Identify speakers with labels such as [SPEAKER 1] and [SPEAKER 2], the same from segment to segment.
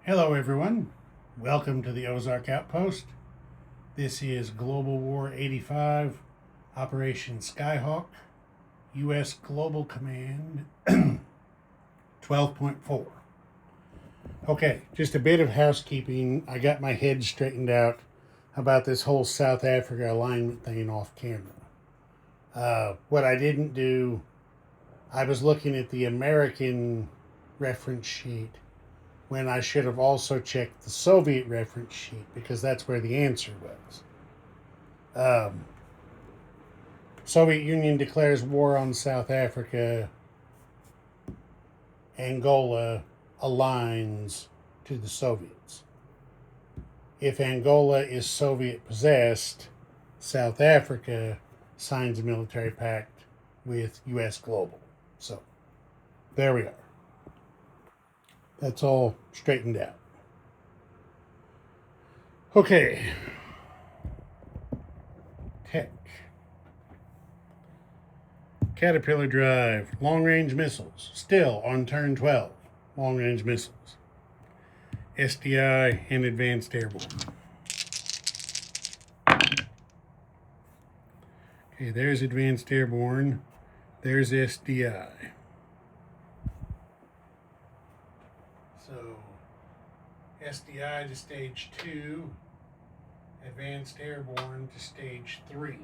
[SPEAKER 1] Hello everyone, welcome to the Ozark Outpost. This is Global War 85, Operation Skyhawk, U.S. Global Command 12.4. Okay, just a bit of housekeeping. I got my head straightened out about this whole South Africa alignment thing off camera. What I didn't do, I was looking at the American reference sheet when I should have also checked the Soviet reference sheet because that's where the answer was. Soviet Union declares war on South Africa. Angola aligns to the Soviets. If Angola is Soviet possessed, South Africa signs a military pact with U.S. Global. So, there we are. That's all straightened out. Okay. Tech. Caterpillar Drive. Long-range missiles. Still on turn 12. Long-range missiles. SDI and advanced airborne. Okay, there's advanced airborne. There's SDI. So, SDI to stage 2, advanced airborne to stage 3.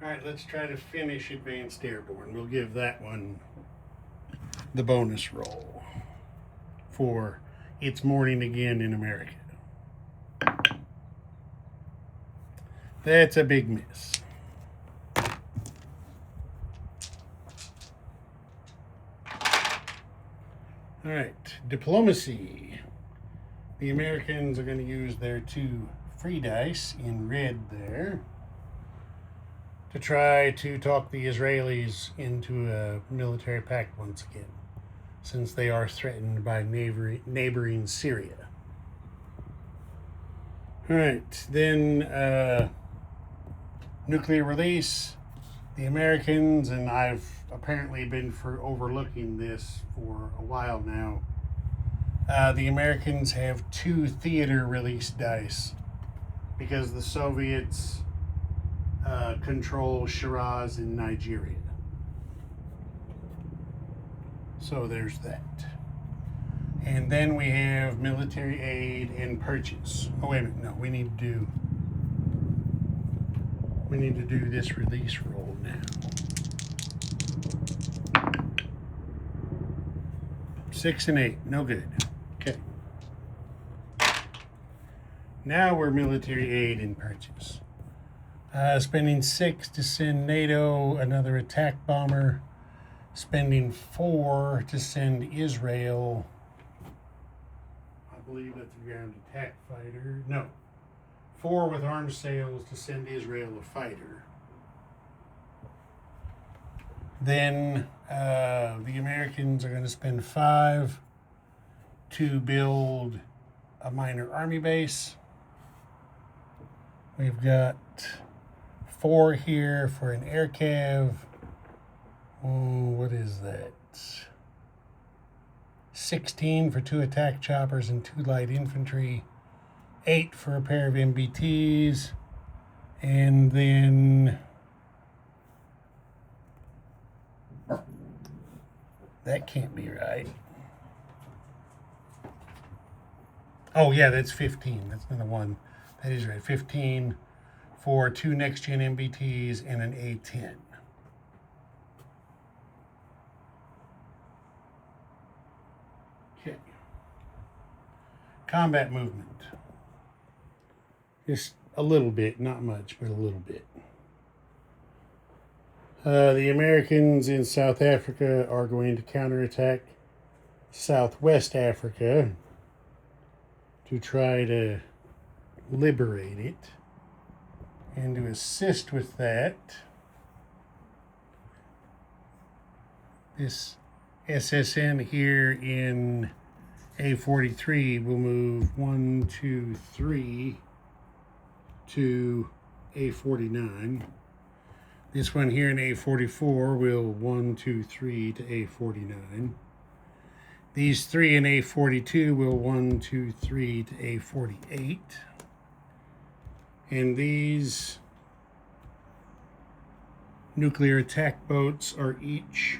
[SPEAKER 1] Alright, let's try to finish advanced airborne. We'll give that one the bonus roll for It's Morning Again in America. That's a big miss. All right, diplomacy. The Americans are going to use their 2 free dice in red there to try to talk the Israelis into a military pact once again, since they are threatened by neighboring Syria. All right, then nuclear release. The Americans, and I've apparently been overlooking this for a while now, the Americans have 2 theater release dice because the Soviets control Shiraz in Nigeria. So there's that. And then we have military aid and purchase. Oh, wait a minute. No, we need to do this release roll now. 6 and 8, no good. Okay. Now we're military aid and purchase. Spending 6 to send NATO another attack bomber. Spending 4 to send Israel, I believe that's a ground attack fighter. No. 4 with armed sails to send Israel a fighter. Then the Americans are going to spend 5 to build a minor army base. We've got 4 here for an air cav. Oh, what is that? 16 for 2 attack choppers and 2 light infantry. 8 for a pair of MBTs. And then that can't be right. Oh, yeah, that's 15. That's not the one. That is right. 15 for 2 next-gen MBTs and an A-10. Okay. Combat movement. Just a little bit, not much, but a little bit. The Americans in South Africa are going to counterattack Southwest Africa to try to liberate it. And to assist with that, this SSN here in A43 will move 1, 2, 3 to A49. This one here in A44 will 1, 2, 3 to A49. These 3 in A42 will 1, 2, 3 to A48. And these nuclear attack boats are each,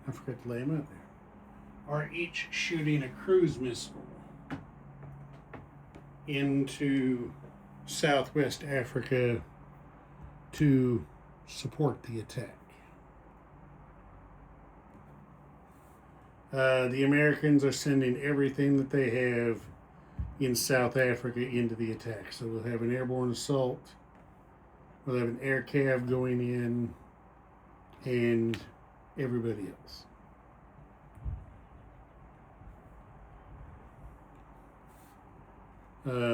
[SPEAKER 1] I forgot to lay them out there, are each shooting a cruise missile into Southwest Africa to support the attack. The Americans are sending everything that they have in South Africa into the attack. So we'll have an airborne assault, we'll have an air cav going in, and everybody else.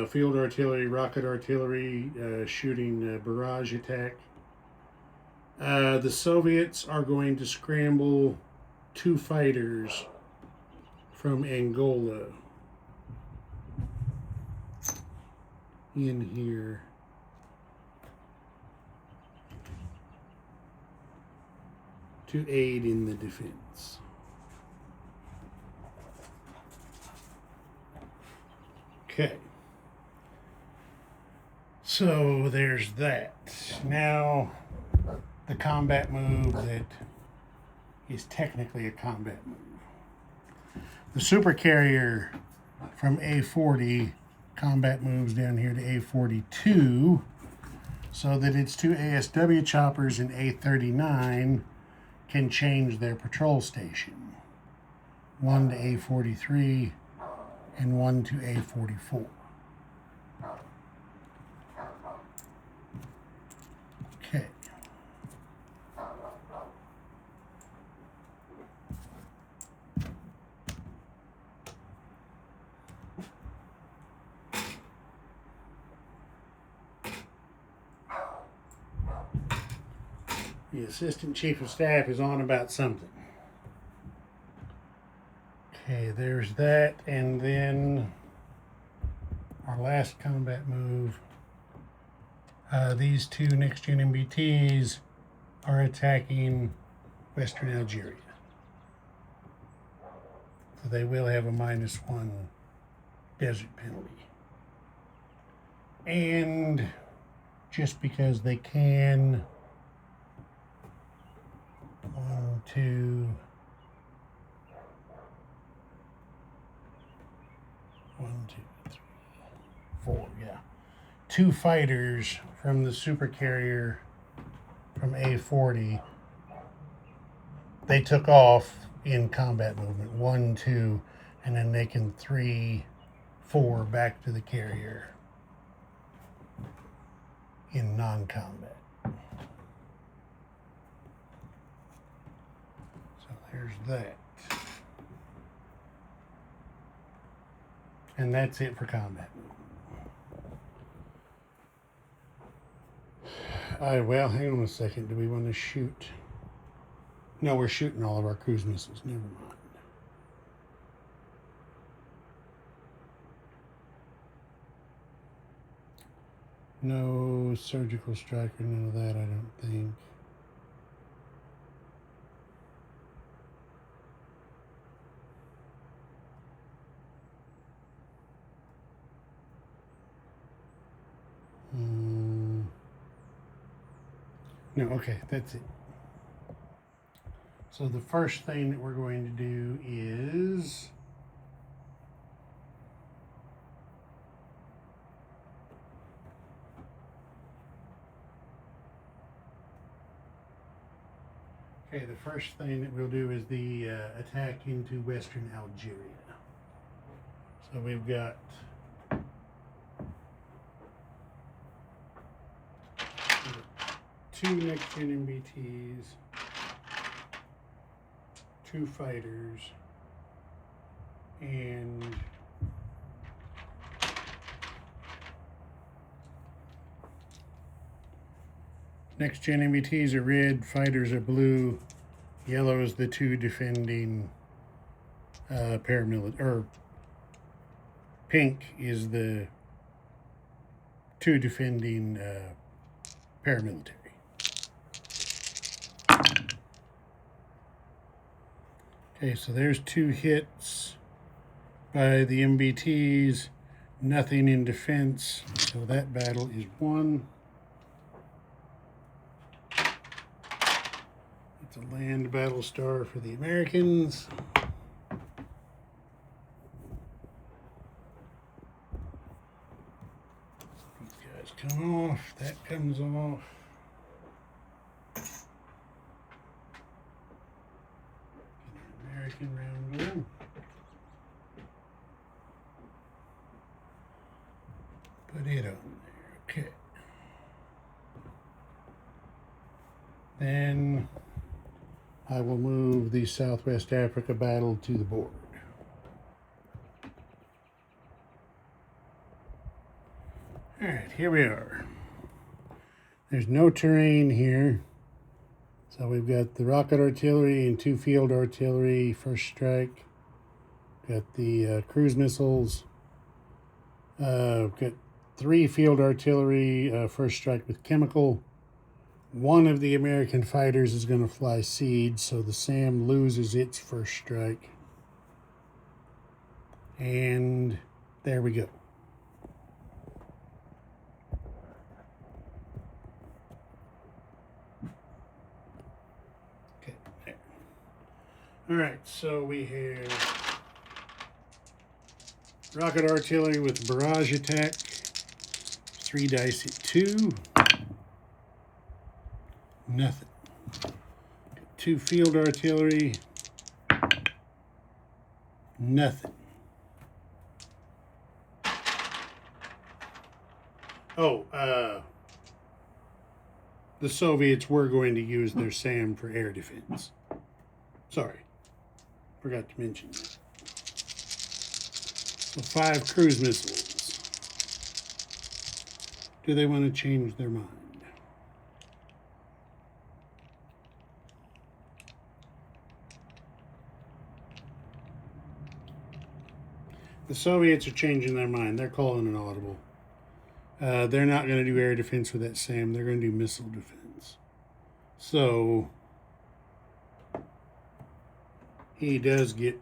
[SPEAKER 1] Field artillery, rocket artillery, shooting barrage attack. The Soviets are going to scramble 2 fighters from Angola in here to aid in the defense. Okay. So there's that. Now, the combat move that is technically a combat move. The supercarrier from A40 combat moves down here to A42 so that its 2 ASW choppers in A39 can change their patrol station. 1 to A43 and 1 to A44. Okay. The Assistant Chief of Staff is on about something. Okay, there's that, and then our last combat move. These 2 next-gen MBTs are attacking Western Algeria. So they will have a -1 desert penalty. And just because they can, 1, 2, 1, 2, 3, 4, yeah. 2 fighters from the supercarrier from A40, they took off in combat movement, 1, 2, and then they can 3, 4 back to the carrier in non-combat. So there's that. And that's it for combat movement. Well, hang on a second. Do we want to shoot? No, we're shooting all of our cruise missiles. Never mind. No surgical strike or none of that, I don't think. No, okay, that's it. So the first thing that we're going to do is okay, the first thing that we'll do is the attack into Western Algeria. So we've got two next-gen MBTs, 2 fighters, and next-gen MBTs are red, fighters are blue, yellow is the 2 defending paramilitary, or pink is the 2 defending paramilitary. Okay, so there's 2 hits by the MBTs, nothing in defense, so that battle is won. It's a land battle star for the Americans. These guys come off, that comes off. American round one. Put it on there, okay. Then I will move the Southwest Africa battle to the board. All right, here we are. There's no terrain here. So we've got the rocket artillery and 2 field artillery, first strike. Got the cruise missiles. Got 3 field artillery, first strike with chemical. One of the American fighters is going to fly seed, so the SAM loses its first strike. And there we go. Okay, there. All right, so we have rocket artillery with barrage attack. 3 dice at 2. Nothing. 2 field artillery. Nothing. Oh, the Soviets were going to use their SAM for air defense. Sorry, forgot to mention that. So 5 cruise missiles. Do they want to change their mind? The Soviets are changing their mind. They're calling an audible. They're not going to do air defense with that SAM. They're going to do missile defense. So he does get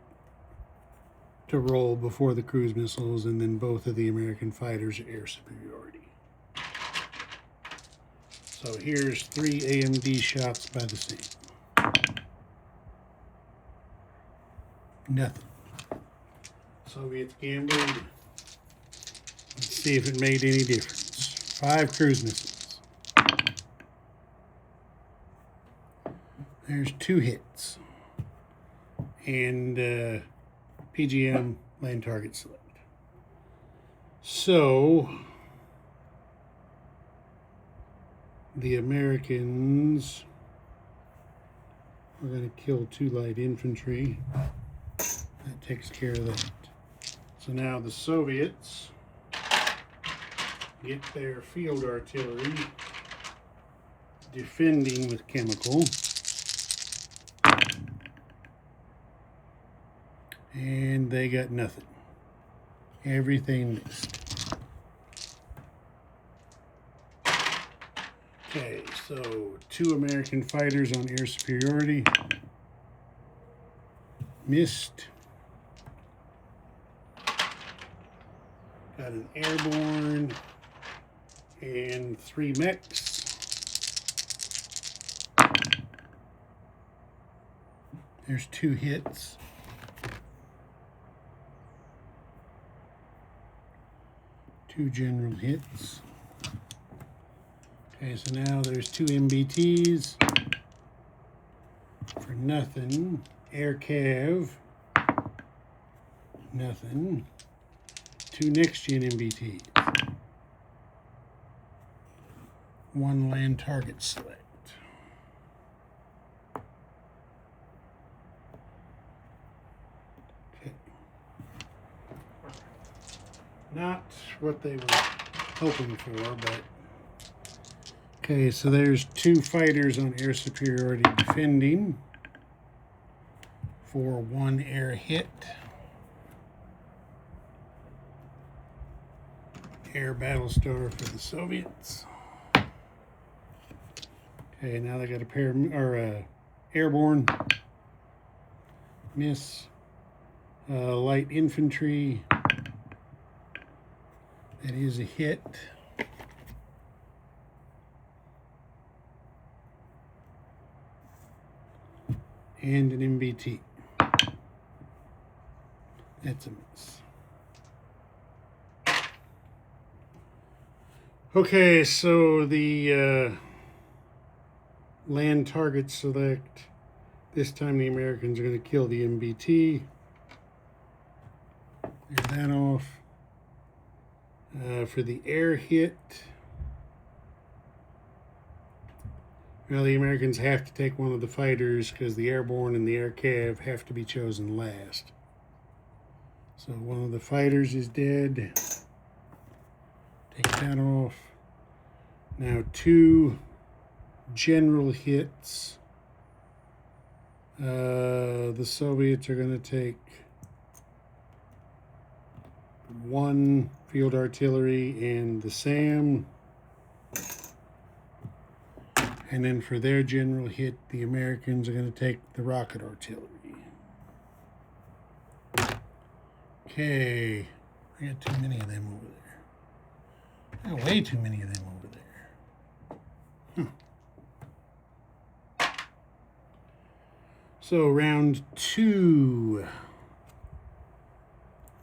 [SPEAKER 1] to roll before the cruise missiles, and then both of the American fighters are air superiority. So here's 3 AMD shots by the SAM. Nothing. Soviets gambled. Let's see if it made any difference. 5 cruise missiles. There's 2 hits. And PGM, land target select. So the Americans are going to kill 2 light infantry. That takes care of that. So now the Soviets get their field artillery defending with chemical. And they got nothing. Everything missed. Okay, so 2 American fighters on air superiority. Missed. Got an airborne and 3 mechs. There's 2 hits. Two general hits. Okay, so now there's 2 MBTs for nothing. Air Cav, nothing. 2 next-gen MBTs. 1 land target select. Okay. Not what they were hoping for, but okay, so there's 2 fighters on air superiority defending for 1 air hit. Air battle star for the Soviets. Okay, now they got a pair or airborne. Miss. Light infantry. That is a hit. And an MBT. That's a miss. Okay, so the land target select. This time the Americans are going to kill the MBT. Clear that off. For the air hit, well, the Americans have to take one of the fighters because the airborne and the air cav have to be chosen last. So one of the fighters is dead. Take that off. Now 2 general hits. The Soviets are going to take 1 field artillery and the SAM. And then for their general hit, the Americans are going to take the rocket artillery. Okay. I got too many of them over there. I got way too many of them over there. So round 2.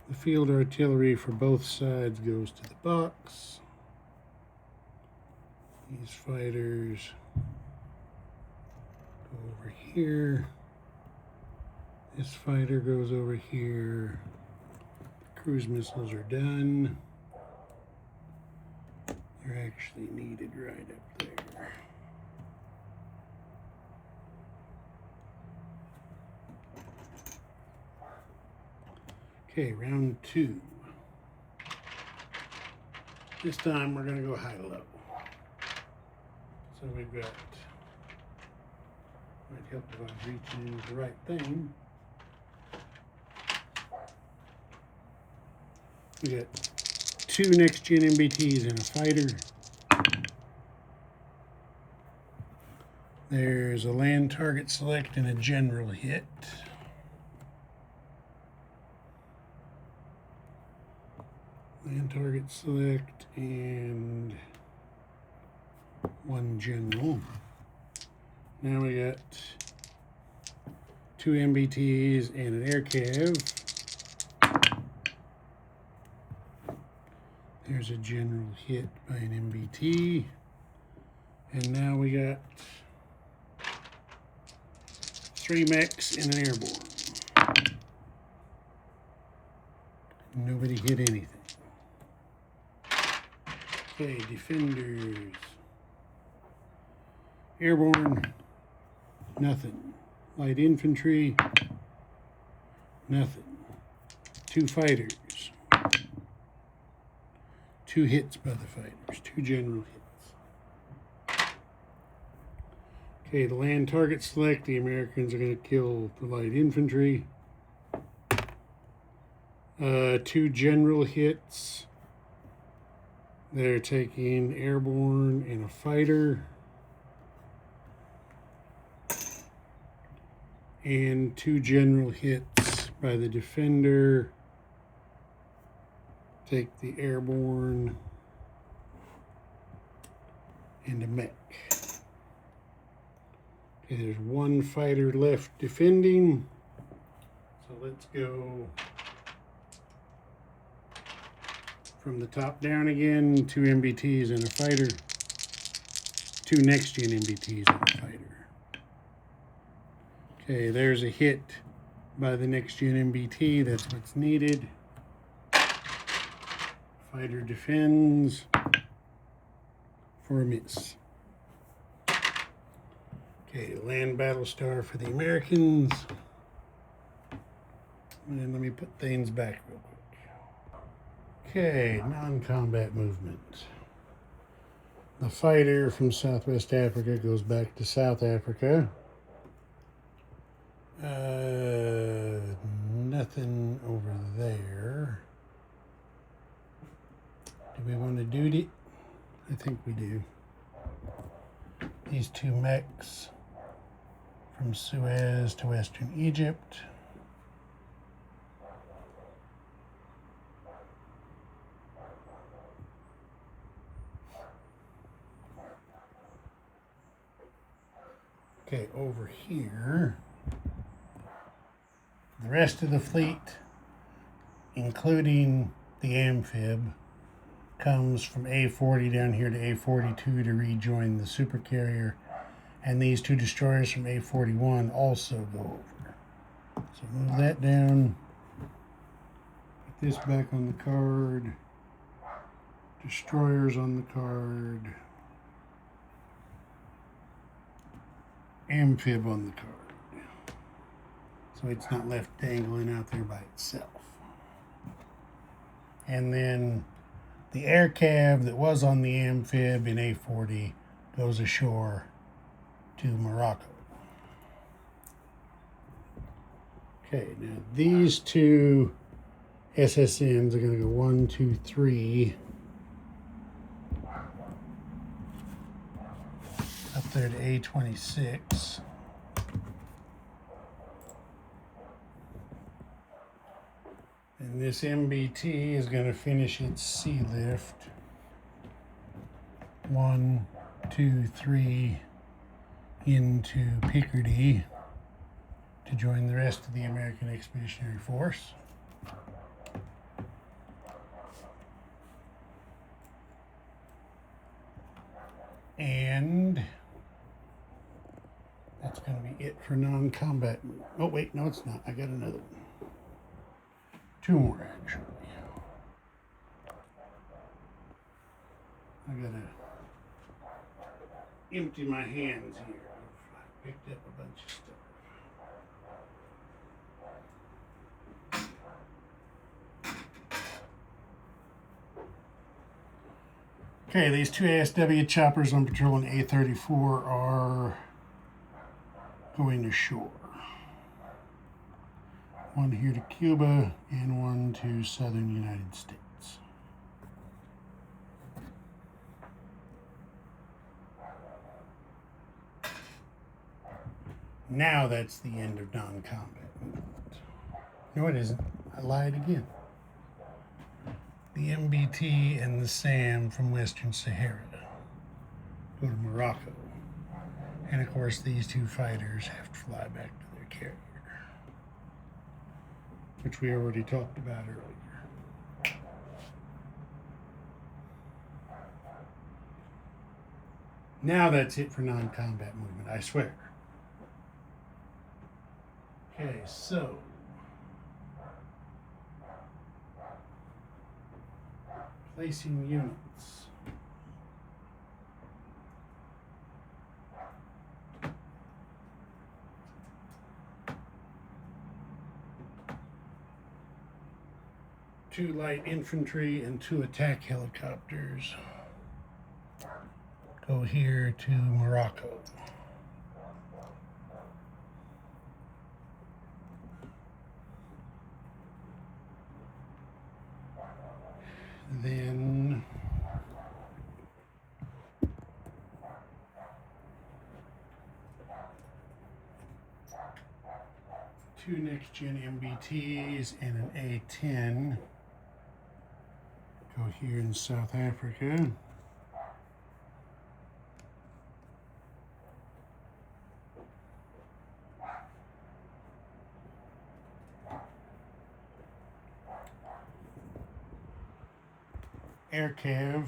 [SPEAKER 1] The field artillery for both sides goes to the box. These fighters go over here. This fighter goes over here. The cruise missiles are done. They're actually needed right up there. Okay, round 2. This time we're going to go high-low. So we've got, might help if I was reaching into the right thing. We got 2 next-gen MBTs and a fighter. There's a land target select and a general hit. Land target select and 1 general. Now we got 2 MBTs and an air cav. There's a general hit by an MBT. And now we got 3 mechs and an airborne. Nobody hit anything. Okay, defenders. Airborne, nothing. Light infantry, nothing. 2 fighters. 2 hits by the fighters, 2 general hits. Okay, the land target select, the Americans are going to kill the light infantry. 2 general hits. They're taking airborne and a fighter. And 2 general hits by the defender. Take the airborne and a mech. Okay, there's 1 fighter left defending. So let's go from the top down again. 2 MBTs and a fighter. 2 next-gen MBTs and a fighter. Okay, there's a hit by the next-gen MBT. That's what's needed. Fighter defends for a miss. Okay, land battle star for the Americans. And let me put things back real quick. Okay, non-combat movement. The fighter from Southwest Africa goes back to South Africa. Nothing over there. Do we want to duty? I think we do. these two mechs from Suez to Western Egypt. Okay, over here, the rest of the fleet, including the amphib, comes from A40 down here to A42 to rejoin the supercarrier, and these two destroyers from A41 also go over. So move that down, put this back on the card, destroyers on the card, amphib on the card, so it's not left dangling out there by itself. And then the air cav that was on the amphib in A40 goes ashore to Morocco. Okay, now these two SSNs are going to go 1, 2, 3 up there to A26. And this MBT is going to finish its sea lift. 1, 2, 3 into Picardy to join the rest of the American Expeditionary Force. And that's going to be it for non-combat. Oh wait, no it's not. I got another one. 2 more actually. I gotta empty my hands here. I picked up a bunch of stuff. Okay, these two ASW choppers on patrol in A34 are going ashore. One here to Cuba and one to southern United States. Now that's the end of non-combat movement. No, it isn't. I lied again. The MBT and the SAM from Western Sahara go to Morocco. And of course, these two fighters have to fly back to their carrier, which we already talked about earlier. Now that's it for non-combat movement, I swear. Okay, so placing units. Two light infantry and 2 attack helicopters go here to Morocco. Then two next-gen MBTs and an A-10 go here in South Africa. AirCav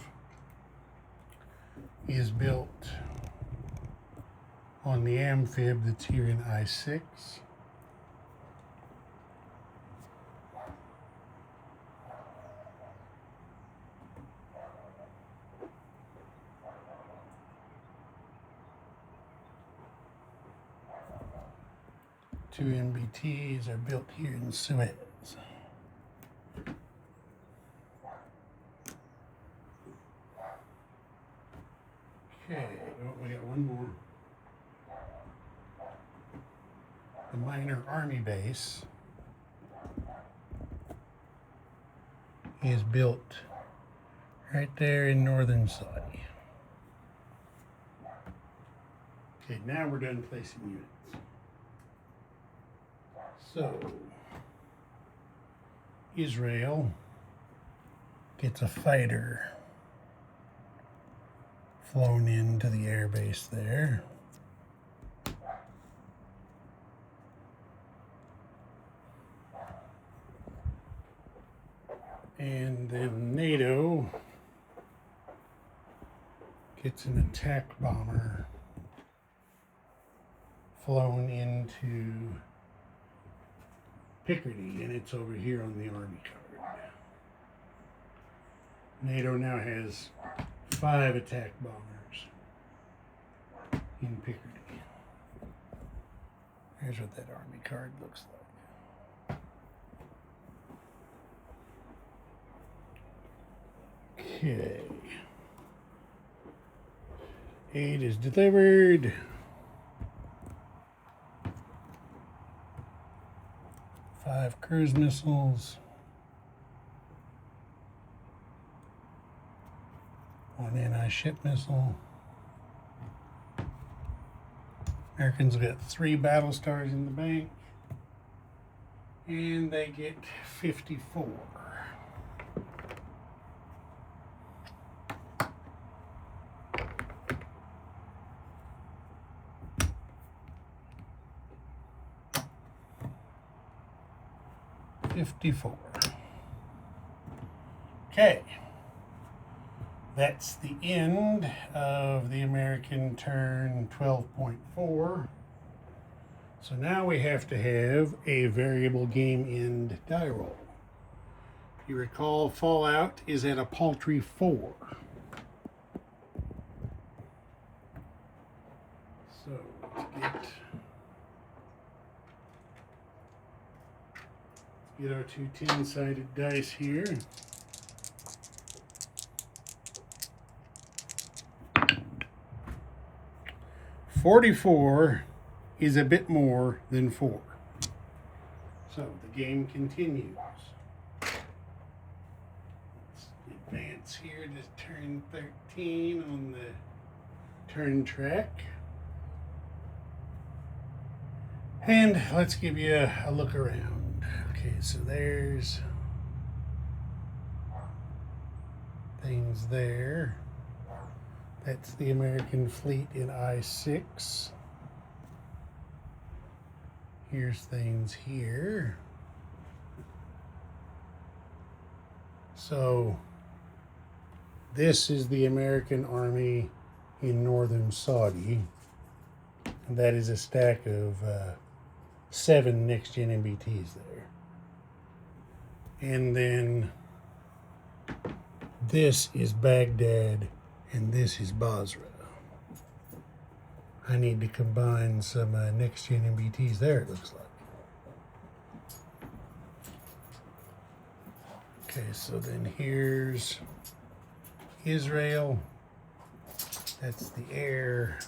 [SPEAKER 1] is built on the amphib that's here in I-6. Two MBTs are built here in Suez. Okay, oh, we got one more. The minor army base is built right there in northern Saudi. Okay, now we're done placing units. So, Israel gets a fighter flown into the air base there. And then NATO gets an attack bomber flown into Picardy, and it's over here on the Army card. NATO now has 5 attack bombers in Picardy. Here's what that Army card looks like. Okay. Aid is delivered. Five cruise missiles. One anti-ship missile. Americans got 3 battle stars in the bank. And they get 54. Okay, that's the end of the American turn 12.4. So now we have to have a variable game end die roll. You recall Fallout is at a paltry 4. So let's get our 2 10-sided dice here. $44 is a bit more than 4. So the game continues. Let's advance here to turn 13 on the turn track. And let's give you a look around. Okay, so there's things there. That's the American fleet in I-6. Here's things here. So this is the American Army in northern Saudi. And that is a stack of 7 next-gen MBTs there. And then this is Baghdad, and this is Basra. I need to combine some next-gen MBTs there, it looks like. Okay, so then here's Israel. That's the air.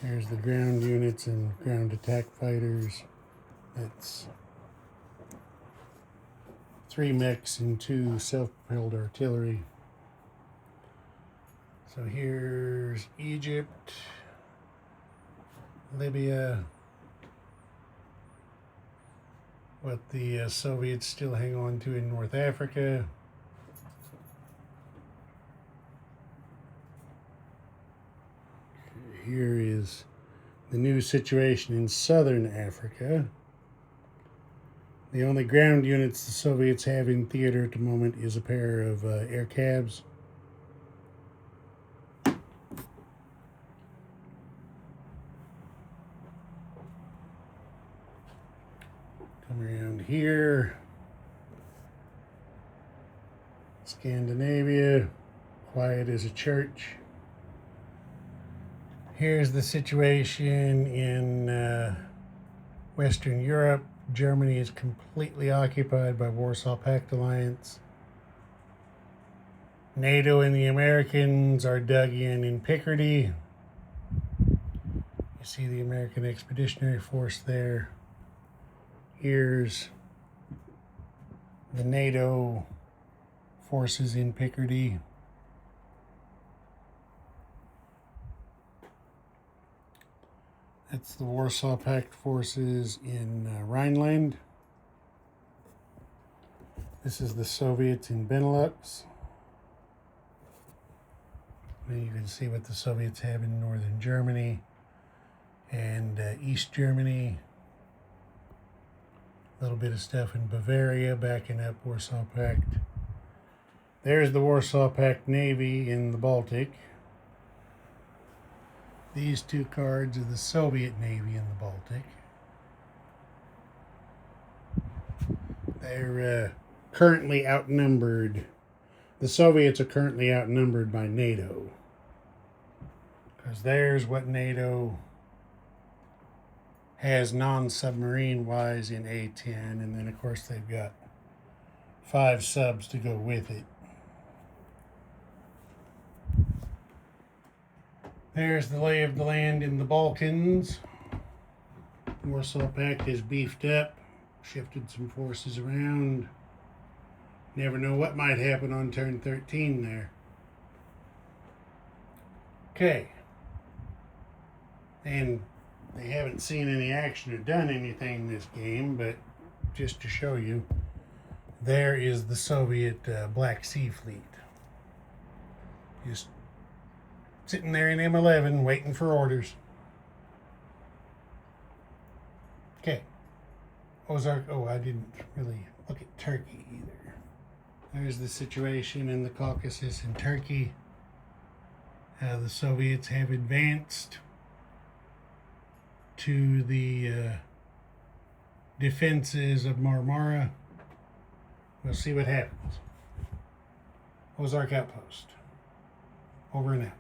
[SPEAKER 1] There's the ground units and ground attack fighters. That's 3 mechs and 2 self-propelled artillery. So here's Egypt, Libya, what the Soviets still hang on to in North Africa. Here is the new situation in southern Africa. The only ground units the Soviets have in theater at the moment is a pair of air cabs. Come around here. Scandinavia, quiet as a church. Here's the situation in Western Europe. Germany is completely occupied by Warsaw Pact Alliance. NATO and the Americans are dug in Picardy. You see the American Expeditionary Force there. Here's the NATO forces in Picardy. That's the Warsaw Pact forces in Rhineland. This is the Soviets in Benelux. And you can see what the Soviets have in northern Germany and East Germany. A little bit of stuff in Bavaria, backing up Warsaw Pact. There's the Warsaw Pact Navy in the Baltic. These two cards are the Soviet Navy in the Baltic. They're currently outnumbered. The Soviets are currently outnumbered by NATO. Because there's what NATO has non-submarine wise in A-10, and then of course they've got 5 subs to go with it. There's the lay of the land in the Balkans. Warsaw Pact is beefed up, shifted some forces around. Never know what might happen on turn 13 there. Okay. And they haven't seen any action or done anything this game, but just to show you, there is the Soviet Black Sea Fleet. Just sitting there in M11 waiting for orders. Okay. Ozark, oh, I didn't really look at Turkey either. There's the situation in the Caucasus and Turkey. The Soviets have advanced to the defenses of Marmara. We'll see what happens. Ozark Outpost. Over and out.